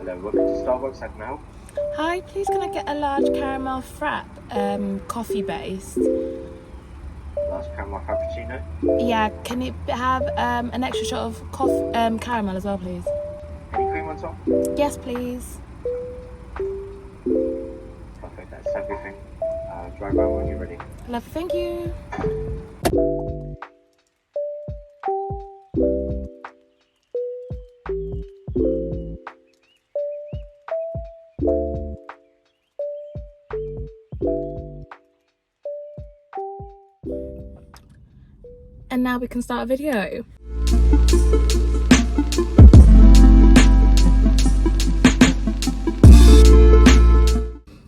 Hello, welcome to Starbucks. How can I help? Hi, please can I get a large caramel frap, coffee based? Last caramel frappuccino. Yeah, can it have an extra shot of caramel as well, please? Any cream on top? Yes, please. Perfect, that's everything. Drive around when you're ready. Lovely, thank you. And now we can start a video.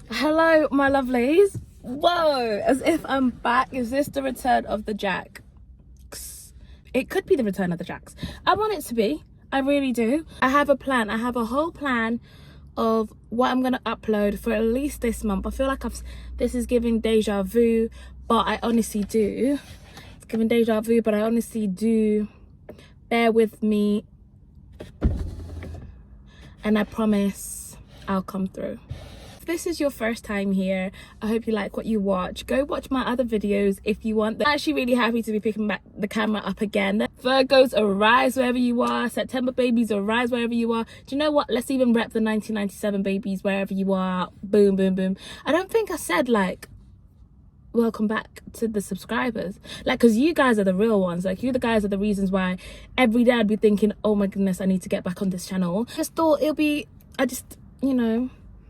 Hello, my lovelies. Whoa, as if I'm back. Is this the return of the Jacks? It could be the return of the Jacks. I want it to be. I really do. I have a plan. I have a whole plan of what I'm going to upload for at least this month. I feel like this is giving deja vu, but I honestly do. It's giving deja vu, but I honestly do. Bear with me. And I promise I'll come through. If this is your first time here, I hope you like what you watch. Go watch my other videos if you want. I'm actually really happy to be picking back the camera up again. Virgos, arise wherever you are. September babies, arise wherever you are. Do you know what? Let's even rep the 1997 babies wherever you are. Boom, boom, boom. I don't think I said like welcome back to the subscribers, like, because you guys are the real ones. Like, you the guys are the reasons why every day I'd be thinking, oh my goodness, I need to get back on this channel. Just thought it'll be, you know,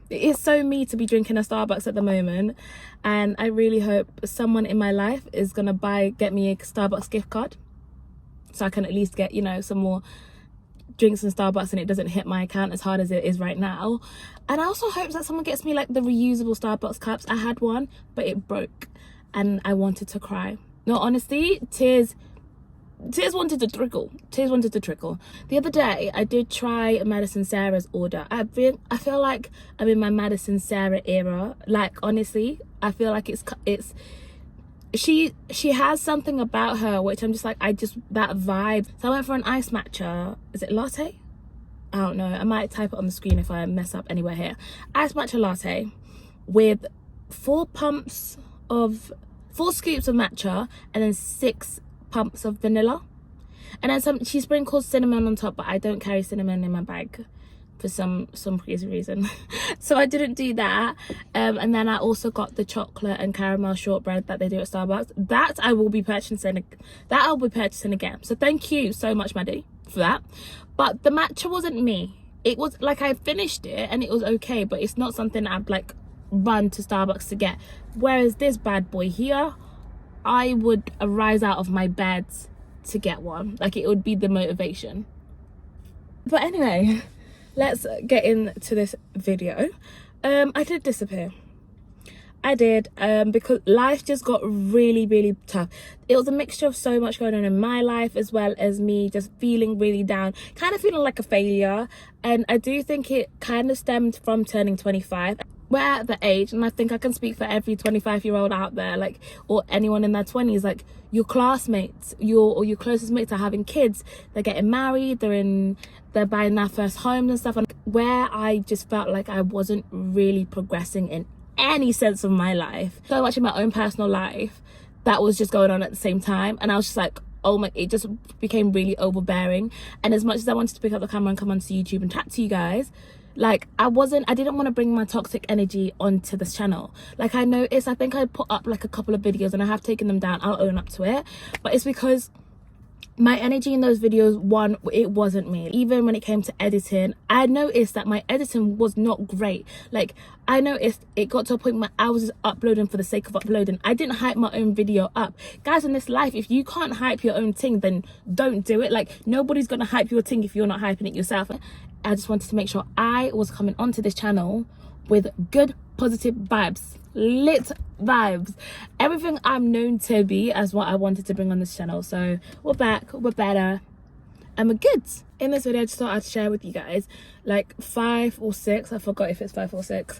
it's so me to be drinking a Starbucks at the moment, and I really hope someone in my life is gonna get me a Starbucks gift card so I can at least get, you know, some more drinks in Starbucks and it doesn't hit my account as hard as it is right now. And I also hope that someone gets me like the reusable Starbucks cups. I had one, but it broke and I wanted to cry. No, honestly, tears wanted to trickle. Tears wanted to trickle. The other day, I did try Madison Sarah's order. I feel like I'm in my Madison Sarah era. Like, honestly, I feel like she has something about her which I'm just like, that vibe. So I went for an iced matcha. Is it latte? I don't know. I might type it on the screen if I mess up anywhere here. Iced matcha latte with 4 scoops of matcha and then 6 pumps of vanilla, and then she sprinkles cinnamon on top, but I don't carry cinnamon in my bag for some crazy reason. So I didn't do that. And then I also got the chocolate and caramel shortbread that they do at Starbucks. That I'll be purchasing again. So thank you so much, Maddie, for that. But the matcha wasn't me. It was like, I finished it and it was okay, but it's not something I'd like run to Starbucks to get. Whereas this bad boy here, I would arise out of my bed to get one. Like, it would be the motivation. But anyway, let's get into this video. I did disappear. I did, because life just got really, really tough. It was a mixture of so much going on in my life, as well as me just feeling really down, kind of feeling like a failure. And I do think it kind of stemmed from turning 25. We're at the age, and I think I can speak for every 25-year-old out there, like, or anyone in their 20s, like, your classmates, your closest mates are having kids, they're getting married, they're buying their first homes and stuff. And where I just felt like I wasn't really progressing in any sense of my life, so much in my own personal life that was just going on at the same time, and I was just like, oh my, it just became really overbearing. And as much as I wanted to pick up the camera and come onto YouTube and chat to you guys, like, I didn't want to bring my toxic energy onto this channel. Like, I noticed, I think I put up like a couple of videos and I have taken them down, I'll own up to it, but it's because my energy in those videos, one, it wasn't me. Even when it came to editing, I noticed that my editing was not great. Like, I noticed it got to a point where I was just uploading for the sake of uploading. I didn't hype my own video up. Guys, in this life, if you can't hype your own thing, then don't do it. Like, nobody's gonna hype your thing if you're not hyping it yourself. I just wanted to make sure I was coming onto this channel with good, positive vibes, lit vibes, everything I'm known to be as what I wanted to bring on this channel. So we're back, we're better, and we're good. In this video, I just thought I'd share with you guys like 5 or 6, I forgot if it's 5 or 6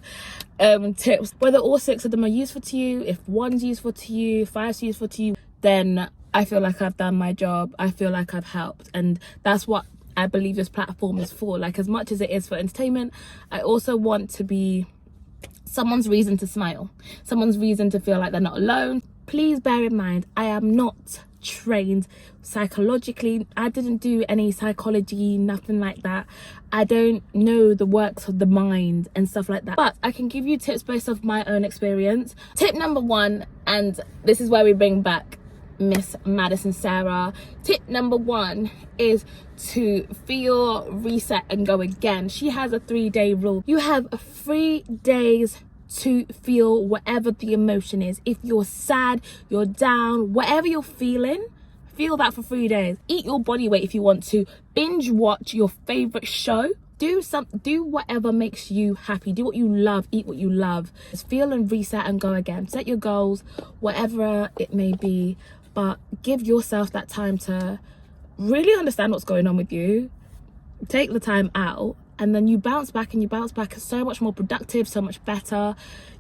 tips. Whether all 6 of them are useful to you, if one's useful to you, 5's useful to you, then I feel like I've done my job. I feel like I've helped, and that's what I believe this platform is for. Like, as much as it is for entertainment, I also want to be someone's reason to smile, someone's reason to feel like they're not alone. Please bear in mind, I am not trained psychologically. I didn't do any psychology, nothing like that. I don't know the works of the mind and stuff like that, but I can give you tips based off my own experience. Tip number one, and this is where we bring back Miss Madison Sarah. Tip number one is to feel, reset and go again. She has a 3-day rule. You have 3 days to feel whatever the emotion is. If you're sad, you're down, whatever you're feeling, feel that for 3 days. Eat your body weight if you want to. Binge watch your favorite show. Do whatever makes you happy. Do what you love. Eat what you love. Just feel and reset and go again. Set your goals, whatever it may be, but give yourself that time to really understand what's going on with you. Take the time out, and then you bounce back, and you bounce back so much more productive, so much better.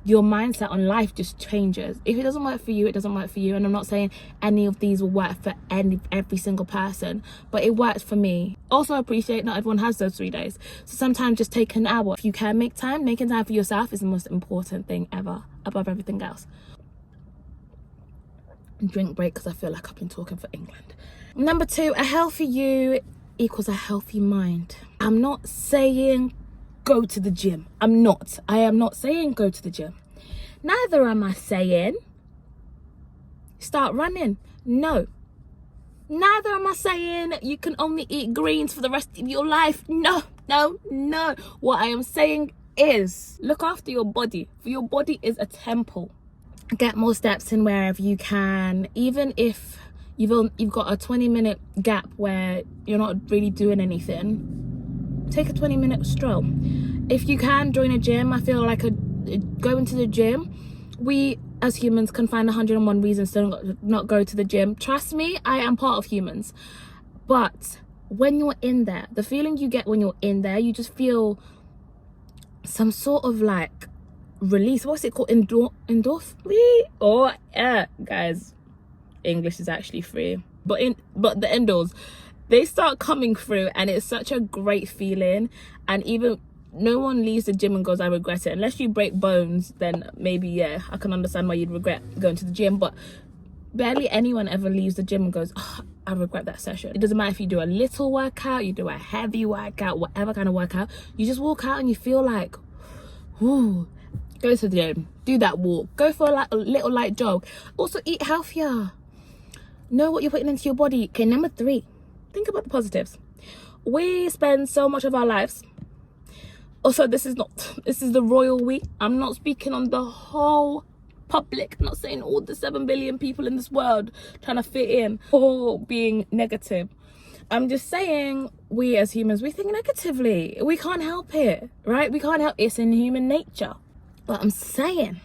Your mindset on life just changes. If it doesn't work for you, it doesn't work for you. And I'm not saying any of these will work for every single person, but it works for me. Also appreciate not everyone has those 3 days. So sometimes just take an hour. If you can make time, making time for yourself is the most important thing ever, above everything else. Drink break, because I feel like I've been talking for England. Number 2, a healthy you equals a healthy mind. I'm not saying go to the gym. I am not saying go to the gym. Neither am I saying start running. No. Neither am I saying you can only eat greens for the rest of your life. No. What I am saying is look after your body. For your body is a temple. Get more steps in wherever you can. Even if you've got a 20-minute gap where you're not really doing anything, take a 20-minute stroll. If you can join a gym, I feel like going to the gym, we as humans can find 101 reasons to not go to the gym. Trust me, I am part of humans. But when you're in there, the feeling you get when you're in there, you just feel some sort of like release. What's it called? Endorphin? Or guys, English is actually free. But the endos, they start coming through, and it's such a great feeling. And even no one leaves the gym and goes, I regret it. Unless you break bones, then maybe, yeah, I can understand why you'd regret going to the gym. But barely anyone ever leaves the gym and goes, oh, I regret that session. It doesn't matter if you do a little workout, you do a heavy workout, whatever kind of workout, you just walk out and you feel like, whoo. Go to the gym, do that walk, go for a little light jog. Also eat healthier. Know what you're putting into your body. Okay, number 3, think about the positives. We spend so much of our lives, also this is the royal we. I'm not speaking on the whole public. I'm not saying all the 7 billion people in this world trying to fit in or being negative. I'm just saying, we as humans, we think negatively. We can't help it, right? We can't help it. It's in human nature. But I'm saying,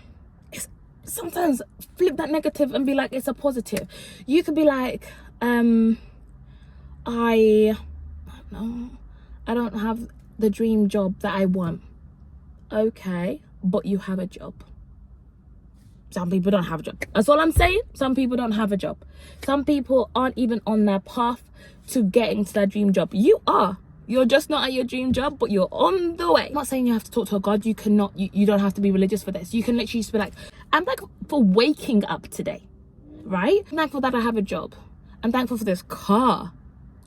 sometimes flip that negative and be like, it's a positive. You could be like, I don't have the dream job that I want. Okay, but you have a job. Some people don't have a job. That's all I'm saying. Some people don't have a job. Some people aren't even on their path to getting to their dream job. You are. You're just not at your dream job, but you're on the way. I'm not saying you have to talk to a God. You cannot, you don't have to be religious for this. You can literally just be like, I'm thankful for waking up today, right? I'm thankful that I have a job. I'm thankful for this car.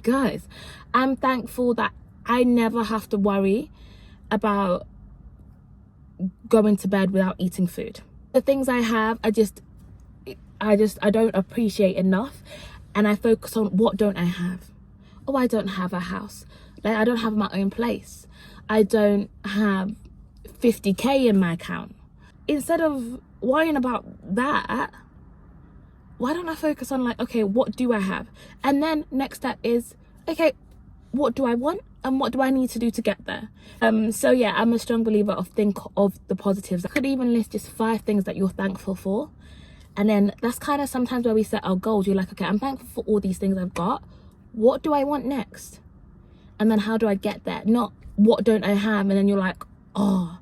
Guys, I'm thankful that I never have to worry about going to bed without eating food. The things I have, I don't appreciate enough. And I focus on, what don't I have? Oh, I don't have a house. Like, I don't have my own place. I don't have 50k in my account. Instead of worrying about that, why don't I focus on like, okay, what do I have? And then next step is, okay, what do I want? And what do I need to do to get there? So yeah, I'm a strong believer of think of the positives. I could even list just 5 things that you're thankful for. And then that's kind of sometimes where we set our goals. You're like, okay, I'm thankful for all these things I've got. What do I want next? And then how do I get there? Not what don't I have? And then you're like, oh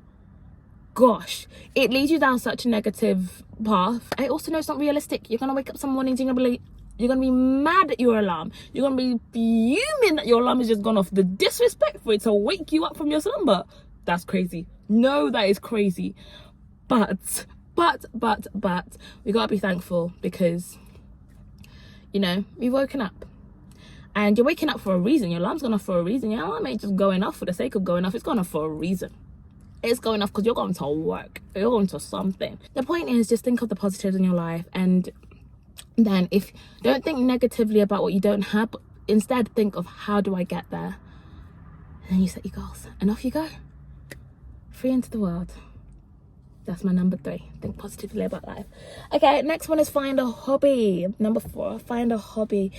gosh, it leads you down such a negative path. I also know it's not realistic. You're gonna wake up some mornings and you're You're gonna be mad at your alarm. You're gonna be fuming that your alarm has just gone off. The disrespect for it to wake you up from your slumber. That's crazy. No, that is crazy. But we gotta be thankful because, you know, we've woken up. And you're waking up for a reason. Your alarm's going off for a reason. Your alarm ain't just going off for the sake of going off. It's going off for a reason. It's going off because you're going to work. You're going to something. The point is, just think of the positives in your life. And then don't think negatively about what you don't have. But instead, think of how do I get there? And then you set your goals. And off you go. Free into the world. That's my number 3. Think positively about life. Okay, next one is find a hobby. Number 4, find a hobby.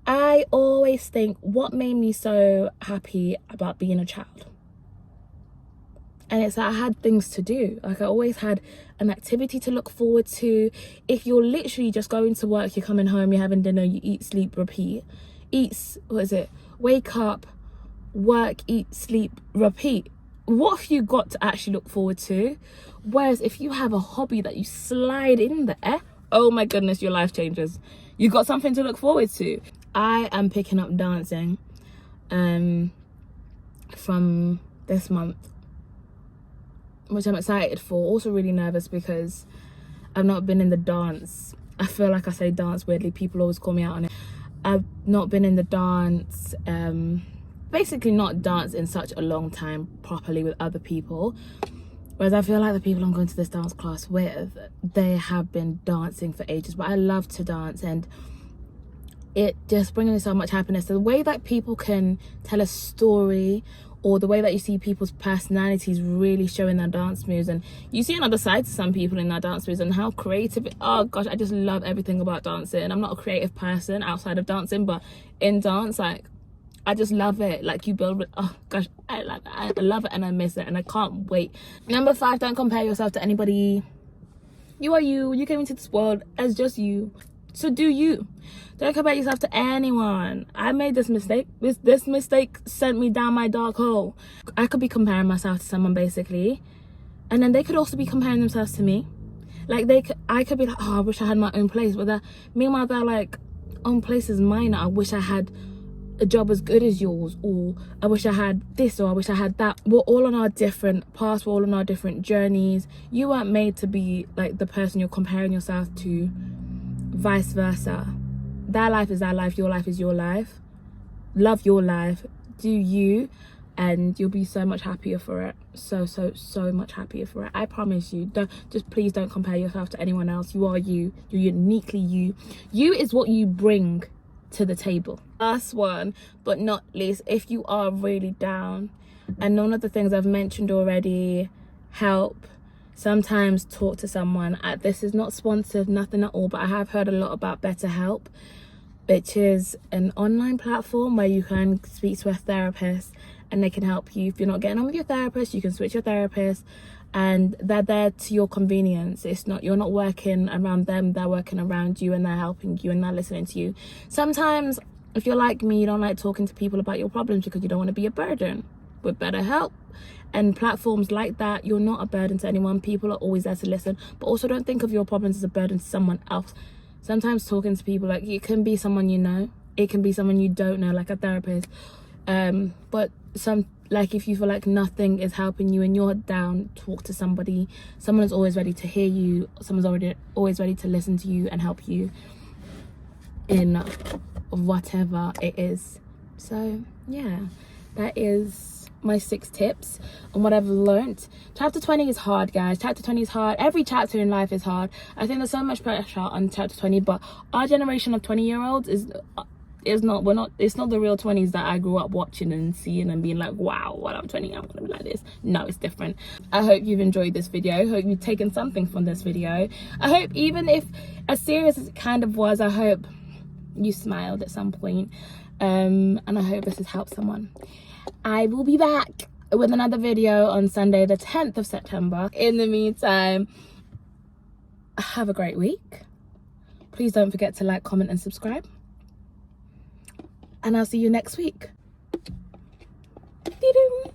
I always think, what made me so happy about being a child? And it's that I had things to do. Like, I always had an activity to look forward to. If you're literally just going to work, you're coming home, you're having dinner, you eat, sleep, repeat. Wake up, work, eat, sleep, repeat. What have you got to actually look forward to? Whereas if you have a hobby that you slide in there, oh my goodness, your life changes. You've got something to look forward to. I am picking up dancing from this month, which I'm excited for. Also really nervous because I've not been in the dance. I feel like I say dance weirdly. People always call me out on it. I've not been in the dance, basically not danced in such a long time properly with other people. Whereas I feel like the people I'm going to this dance class with, they have been dancing for ages. But I love to dance, and it just brings me so much happiness. The way that people can tell a story, or the way that you see people's personalities really showing their dance moves, and you see another side to some people in their dance moves and how creative oh gosh, I just love everything about dancing. I'm not a creative person outside of dancing, but in dance, like, I just love it. Like, you build with, oh gosh, I love it. I love it and I miss it and I can't wait. Number 5, don't compare yourself to anybody. You are you. You came into this world as just you. So do you. Don't compare yourself to anyone. I made this mistake. This mistake sent me down my dark hole. I could be comparing myself to someone basically, and then they could also be comparing themselves to me. Like, I could be like, oh, I wish I had my own place. But meanwhile, they're like, own place is mine. I wish I had a job as good as yours, or I wish I had this, or I wish I had that. We're all on our different paths, we're all on our different journeys. You weren't made to be like the person you're comparing yourself to, vice versa. Their life is their life, your life is your life. Love your life, do you, and you'll be so much happier for it. So much happier for it. I promise you. Please don't compare yourself to anyone else. You are you. You're uniquely you. You is what you bring to the table. Last one but not least, if you are really down, and none of the things I've mentioned already help, sometimes talk to someone. This is not sponsored, nothing at all, but I have heard a lot about BetterHelp, which is an online platform where you can speak to a therapist and they can help you. If you're not getting on with your therapist, you can switch your therapist, and they're there to your convenience. You're not working around them, they're working around you, and they're helping you and they're listening to you. Sometimes, if you're like me, you don't like talking to people about your problems because you don't want to be a burden. With BetterHelp and platforms like that, you're not a burden to anyone. People are always there to listen, but also don't think of your problems as a burden to someone else. Sometimes talking to people, like, it can be someone you know, it can be someone you don't know, like a therapist, but like, if you feel like nothing is helping you and you're down, talk to somebody. Someone is always ready to hear you. Someone's always ready to listen to you and help you in whatever it is. So yeah, that is my 6 tips on what I've learned. Chapter 20 is hard, guys. Chapter 20 is hard. Every chapter in life is hard. I think there's so much pressure on chapter 20, but our generation of 20-year-olds it's not the real 20s that I grew up watching and seeing and being like, wow, when I'm 20 I'm gonna be like this. No, it's different. I hope you've enjoyed this video. I hope you've taken something from this video. I hope, even if as serious as it kind of was, I hope you smiled at some point, and I hope this has helped someone. I will be back with another video on Sunday the 10th of September. In the meantime, have a great week. Please don't forget to like, comment and subscribe. And I'll see you next week. Dee-doo.